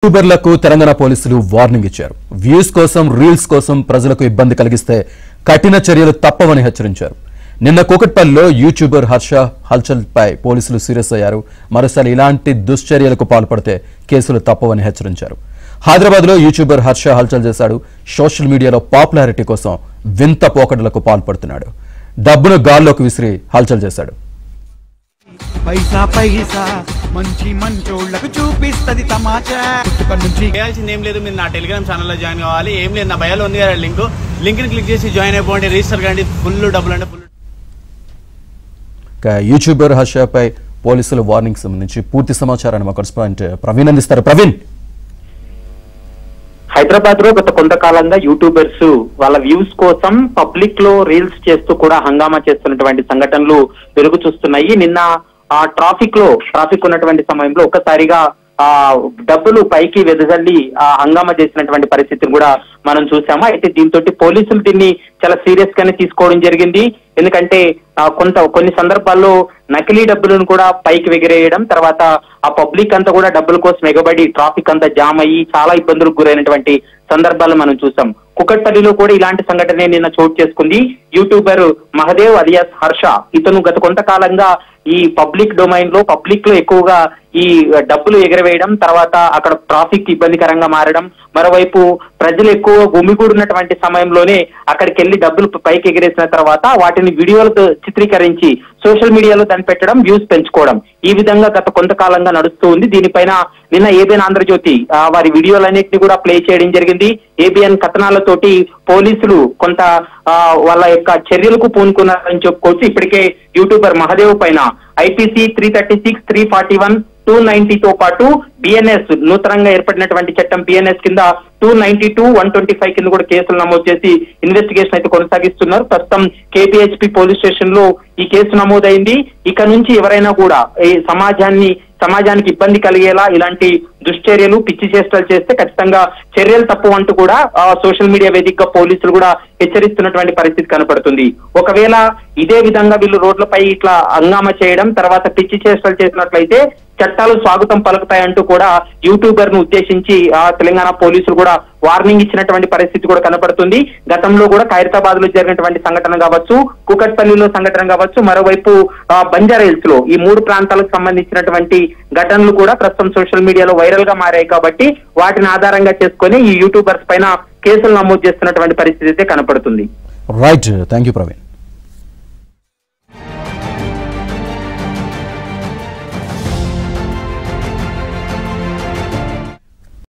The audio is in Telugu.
యూట్యూబర్లకు తెలంగాణ పోలీసులు వార్నింగ్ ఇచ్చారు. వ్యూస్ కోసం రీల్స్ కోసం ప్రజలకు ఇబ్బంది కలిగిస్తే కఠిన చర్యలు తప్పవని హెచ్చరించారు. నిన్న కూకట్పల్లిలో యూట్యూబర్ హర్ష హల్చల్ పై పోలీసులు సీరియస్ అయ్యారు. మరోసారి ఇలాంటి దుశ్చర్యలకు పాల్పడితే కేసులు తప్పవని హెచ్చరించారు. హైదరాబాద్ లో యూట్యూబర్ హర్ష హల్చల్ చేశాడు. సోషల్ మీడియాలో పాపులారిటీ కోసం వింత పోకడలకు పాల్పడుతున్నాడు. డబ్బును గాల్లోకి విసిరి హల్చల్ చేశాడు. పైసా పైసా మంచి మంచోళ్ళకు చూపిస్తది తమాచా. నుంచి చేయాల్సింది ఏం లేదు, మీరు నా టెలిగ్రామ్ ఛానల్లో జాయిన్ కావాలి. ఏం లేదు, నా బయోలో ఉంది కదా లింక్ ని క్లిక్ చేసి జాయిన్ అయిపోండి, రిజిస్టర్ కండి. ఫుల్ డబ్బులు అంటే ఫుల్. యూట్యూబర్ హర్షపై పోలీసుల వార్నింగ్ సంబంధించి పూర్తి సమాచారాన్ని మా కరెస్పాండెంట్ ప్రవీణ్ అందిస్తారు. ప్రవీణ్, హైదరాబాద్ లో గత కొంతకాలంగా యూట్యూబర్స్ వాళ్ళ వ్యూస్ కోసం పబ్లిక్ లో రీల్స్ చేస్తూ కూడా హంగామా చేస్తున్నటువంటి సంఘటనలు వెలుగు చూస్తున్నాయి. నిన్న ఆ ట్రాఫిక్ ఉన్నటువంటి సమయంలో ఒక్కసారిగా ఆ డబ్బులు పైకి వెదజల్లి ఆ హంగామా చేసినటువంటి పరిస్థితిని కూడా మనం చూసాము. అయితే దీంతో పోలీసులు దీన్ని చాలా సీరియస్ గానే తీసుకోవడం జరిగింది. ఎందుకంటే కొన్ని సందర్భాల్లో నకిలీ డబ్బులను కూడా పైకి ఎగిరేయడం, తర్వాత ఆ పబ్లిక్ అంతా కూడా డబ్బుల కోసం ఎగబడి ట్రాఫిక్ అంతా జామ్ అయ్యి చాలా ఇబ్బందులకు గురైనటువంటి సందర్భాలు మనం చూసాం. కుకట్పల్లిలో కూడా ఇలాంటి సంఘటన నిన్న చోటు చేసుకుంది. యూట్యూబర్ మహదేవ్ అలియాస్ హర్ష, ఇతను గత కొంతకాలంగా ఈ పబ్లిక్ డొమైన్ లో ఎక్కువగా ఈ డబ్బులు ఎగరవేయడం, తర్వాత అక్కడ ట్రాఫిక్ ఇబ్బందికరంగా మారడం, మరోవైపు ప్రజలు ఎక్కువ గుమిగూడినటువంటి సమయంలోనే అక్కడికి వెళ్లి డబ్బులు పైకి ఎగిరేసిన తర్వాత వాటిని వీడియోలతో చిత్రీకరించి సోషల్ మీడియాలో దాన్ని పెట్టడం, వ్యూస్ పెంచుకోవడం, ఈ విధంగా గత కొంతకాలంగా నడుస్తూ ఉంది. దీనిపైన నిన్న ఏబిఎన్ ఆంధ్రజ్యోతి వారి వీడియోలన్నింటినీ కూడా ప్లే చేయడం జరిగింది. ఏబిఎన్ కథనాలతోటి పోలీసులు కొంత వాళ్ళ యొక్క చర్యలకు పూనుకున్నారని చెప్పుకోవచ్చు. ఇప్పటికే యూట్యూబర్ మహదేవ్ పైన ఐపీసీ 336, 341, 290తో పాటు బిఎన్ఎస్ నూతనంగా ఏర్పడినటువంటి చట్టం బిఎన్ఎస్ కింద 292, 125 కింద కూడా కేసులు నమోదు చేసి ఇన్వెస్టిగేషన్ అయితే కొనసాగిస్తున్నారు. ప్రస్తుతం కేపీహెచ్పీ పోలీస్ స్టేషన్ లో ఈ కేసు నమోదైంది. ఇక నుంచి ఎవరైనా కూడా ఈ సమాజానికి ఇబ్బంది కలిగేలా ఇలాంటి దుశ్చర్యలు, పిచ్చి చేష్టలు చేస్తే ఖచ్చితంగా చర్యలు తప్పు అంటూ కూడా సోషల్ మీడియా వేదికగా పోలీసులు కూడా హెచ్చరిస్తున్నటువంటి పరిస్థితి కనపడుతుంది. ఒకవేళ ఇదే విధంగా వీళ్ళు రోడ్లపై ఇట్లా హంగామా చేయడం, తర్వాత పిచ్చి చేష్టలు చేసినట్లయితే చట్టాలు స్వాగతం పలుకుతాయంటూ కూడా యూట్యూబర్ ను ఉద్దేశించి తెలంగాణ పోలీసులు కూడా వార్నింగ్ ఇచ్చినటువంటి పరిస్థితి కూడా కనపడుతుంది. గతంలో కూడా ఖైరతాబాద్ లో జరిగినటువంటి సంఘటన కావచ్చు, కూకట్పల్లిలో సంఘటన కావచ్చు, మరోవైపు బంజారాహిల్స్ లో ఈ 3 ప్రాంతాలకు సంబంధించినటువంటి ఘటనలు కూడా ప్రస్తుతం సోషల్ మీడియాలో వైరల్ గా మారాయి. కాబట్టి వాటిని ఆధారంగా చేసుకొని ఈ యూట్యూబర్స్ పైన కేసులు నమోదు చేస్తున్నటువంటి పరిస్థితి అయితే కనపడుతుంది. Right, thank you Praveen.